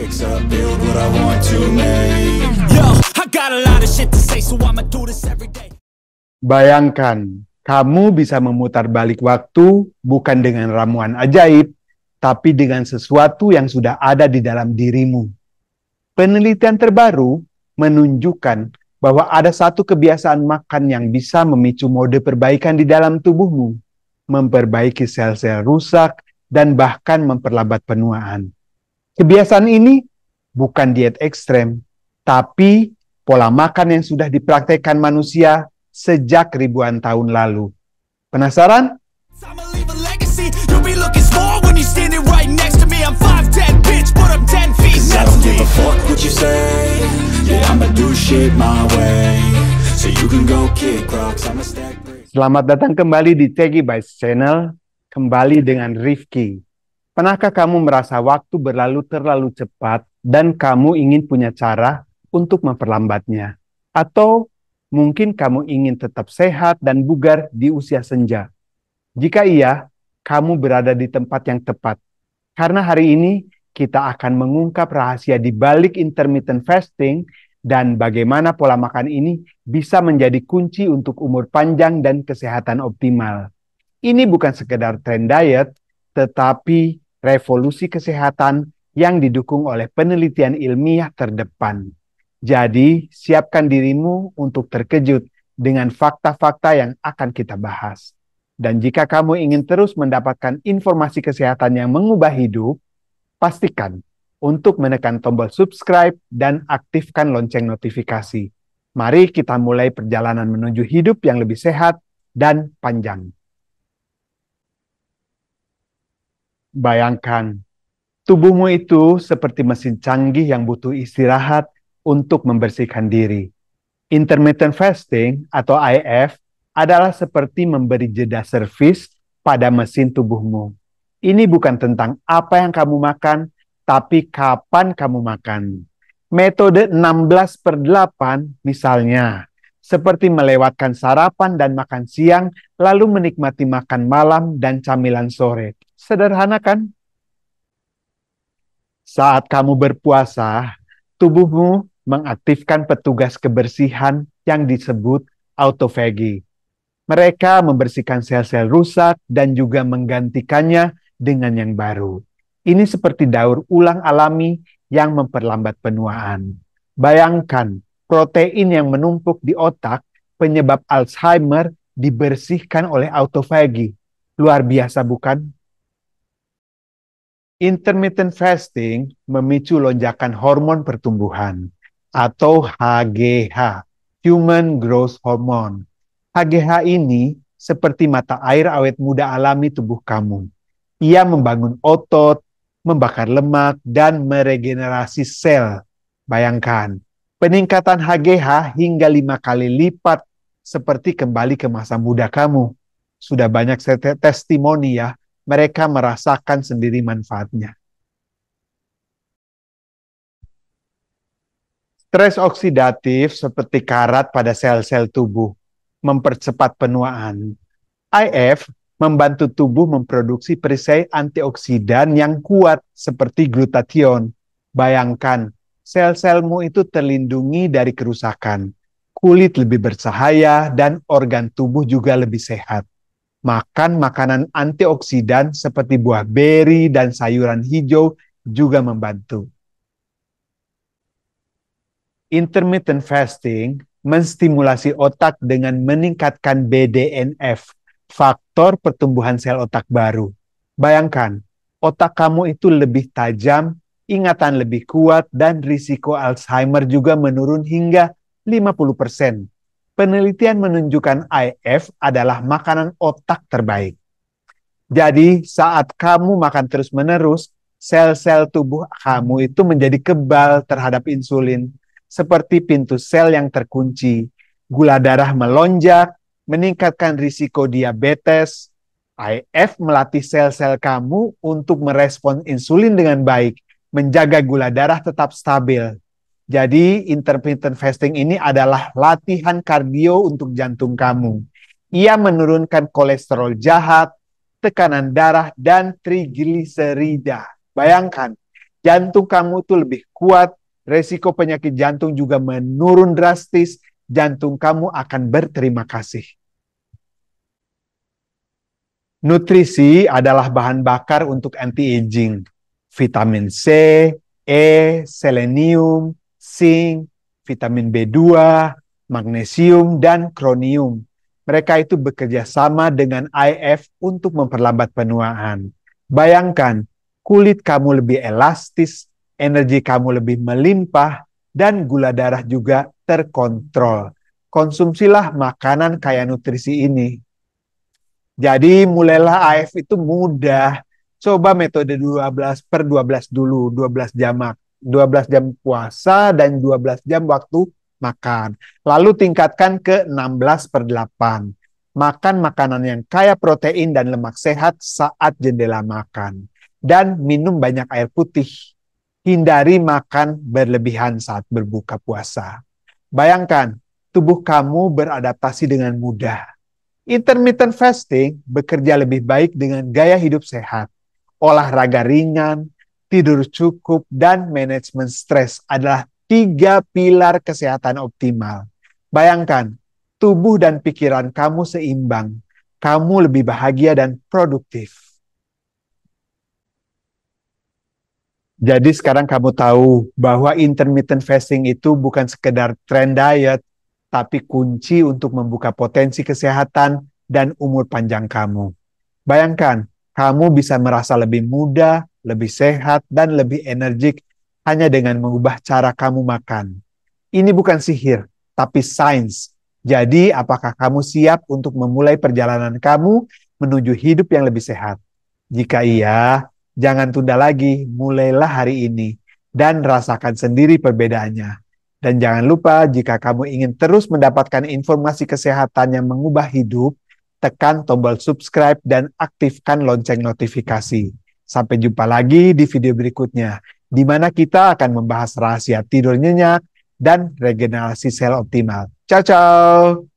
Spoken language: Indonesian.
fix up, build what I want to make. Yo, I got a lot of shit to say, so I'ma do this every day. Bayangkan, kamu bisa memutar balik waktu bukan dengan ramuan ajaib, tapi dengan sesuatu yang sudah ada di dalam dirimu. Penelitian terbaru menunjukkan bahwa ada satu kebiasaan makan yang bisa memicu mode perbaikan di dalam tubuhmu, memperbaiki sel-sel rusak, dan bahkan memperlambat penuaan. Kebiasaan ini bukan diet ekstrem, tapi pola makan yang sudah dipraktekkan manusia sejak ribuan tahun lalu. Penasaran? I'ma leave a legacy. You'll be looking small when you're standing right next to me. I'm 5'10", bitch, but I'm 10 feet next to me. 'Cause I don't give a fuck what you say. Yeah, I'ma do shit my way. So you can go kick rocks, I'ma stack bricks. Selamat datang kembali di Tegi Bites Channel, kembali dengan Rifki. Pernahkah kamu merasa waktu berlalu terlalu cepat dan kamu ingin punya cara untuk memperlambatnya? Atau mungkin kamu ingin tetap sehat dan bugar di usia senja? Jika iya, kamu berada di tempat yang tepat. Karena hari ini kita akan mengungkap rahasia di balik intermittent fasting dan bagaimana pola makan ini bisa menjadi kunci untuk umur panjang dan kesehatan optimal. Ini bukan sekedar tren diet, tetapi revolusi kesehatan yang didukung oleh penelitian ilmiah terdepan. Jadi, siapkan dirimu untuk terkejut dengan fakta-fakta yang akan kita bahas. Dan jika kamu ingin terus mendapatkan informasi kesehatan yang mengubah hidup, pastikan untuk menekan tombol subscribe dan aktifkan lonceng notifikasi. Mari kita mulai perjalanan menuju hidup yang lebih sehat dan panjang. Bayangkan, tubuhmu itu seperti mesin canggih yang butuh istirahat untuk membersihkan diri. Intermittent fasting atau IF adalah seperti memberi jeda servis pada mesin tubuhmu. Ini bukan tentang apa yang kamu makan, tapi kapan kamu makan. Metode 16/8 misalnya, seperti melewatkan sarapan dan makan siang, lalu menikmati makan malam dan camilan sore. Sederhana kan? Saat kamu berpuasa, tubuhmu mengaktifkan petugas kebersihan yang disebut autofagi. Mereka membersihkan sel-sel rusak dan juga menggantikannya dengan yang baru. Ini seperti daur ulang alami yang memperlambat penuaan. Bayangkan, protein yang menumpuk di otak penyebab Alzheimer dibersihkan oleh autofagi. Luar biasa bukan? Intermittent fasting memicu lonjakan hormon pertumbuhan atau HGH, Human Growth Hormone. HGH ini seperti mata air awet muda alami tubuh kamu. Ia membangun otot, membakar lemak, dan meregenerasi sel. Bayangkan, peningkatan HGH hingga 5 kali lipat seperti kembali ke masa muda kamu. Sudah banyak testimoni ya, mereka merasakan sendiri manfaatnya. Stres oksidatif seperti karat pada sel-sel tubuh mempercepat penuaan. IF membantu tubuh memproduksi perisai antioksidan yang kuat seperti glutathione. Bayangkan, sel-selmu itu terlindungi dari kerusakan. Kulit lebih bercahaya dan organ tubuh juga lebih sehat. Makan makanan antioksidan seperti buah beri dan sayuran hijau juga membantu. Intermittent fasting menstimulasi otak dengan meningkatkan BDNF, faktor pertumbuhan sel otak baru. Bayangkan, otak kamu itu lebih tajam, ingatan lebih kuat, dan risiko Alzheimer juga menurun hingga 50%. Penelitian menunjukkan IF adalah makanan otak terbaik. Jadi saat kamu makan terus-menerus, sel-sel tubuh kamu itu menjadi kebal terhadap insulin, seperti pintu sel yang terkunci. Gula darah melonjak, meningkatkan risiko diabetes. IF melatih sel-sel kamu untuk merespons insulin dengan baik, menjaga gula darah tetap stabil. Jadi intermittent fasting ini adalah latihan kardio untuk jantung kamu. Ia menurunkan kolesterol jahat, tekanan darah, dan trigliserida. Bayangkan, jantung kamu tuh lebih kuat, resiko penyakit jantung juga menurun drastis, jantung kamu akan berterima kasih. Nutrisi adalah bahan bakar untuk anti-aging. Vitamin C, E, selenium, zinc, vitamin B2, magnesium, dan kronium. Mereka itu bekerja sama dengan IF untuk memperlambat penuaan. Bayangkan, kulit kamu lebih elastis, energi kamu lebih melimpah, dan gula darah juga terkontrol. Konsumsilah makanan kaya nutrisi ini. Jadi mulailah AF itu mudah. Coba metode 12/12 dulu, 12 jam 12 jam puasa dan 12 jam waktu makan. Lalu tingkatkan ke 16/8. Makan makanan yang kaya protein dan lemak sehat saat jendela makan. Dan minum banyak air putih. Hindari makan berlebihan saat berbuka puasa. Bayangkan, tubuh kamu beradaptasi dengan mudah. Intermittent fasting bekerja lebih baik dengan gaya hidup sehat. Olahraga ringan, tidur cukup, dan manajemen stres adalah 3 pilar kesehatan optimal. Bayangkan, tubuh dan pikiran kamu seimbang. Kamu lebih bahagia dan produktif. Jadi sekarang kamu tahu bahwa intermittent fasting itu bukan sekedar tren diet, tapi kunci untuk membuka potensi kesehatan dan umur panjang kamu. Bayangkan, kamu bisa merasa lebih muda, lebih sehat, dan lebih energik hanya dengan mengubah cara kamu makan. Ini bukan sihir, tapi sains. Jadi, apakah kamu siap untuk memulai perjalanan kamu menuju hidup yang lebih sehat? Jika iya, jangan tunda lagi, mulailah hari ini dan rasakan sendiri perbedaannya. Dan jangan lupa, jika kamu ingin terus mendapatkan informasi kesehatan yang mengubah hidup, tekan tombol subscribe dan aktifkan lonceng notifikasi. Sampai jumpa lagi di video berikutnya, di mana kita akan membahas rahasia tidur nyenyak dan regenerasi sel optimal. Ciao, ciao!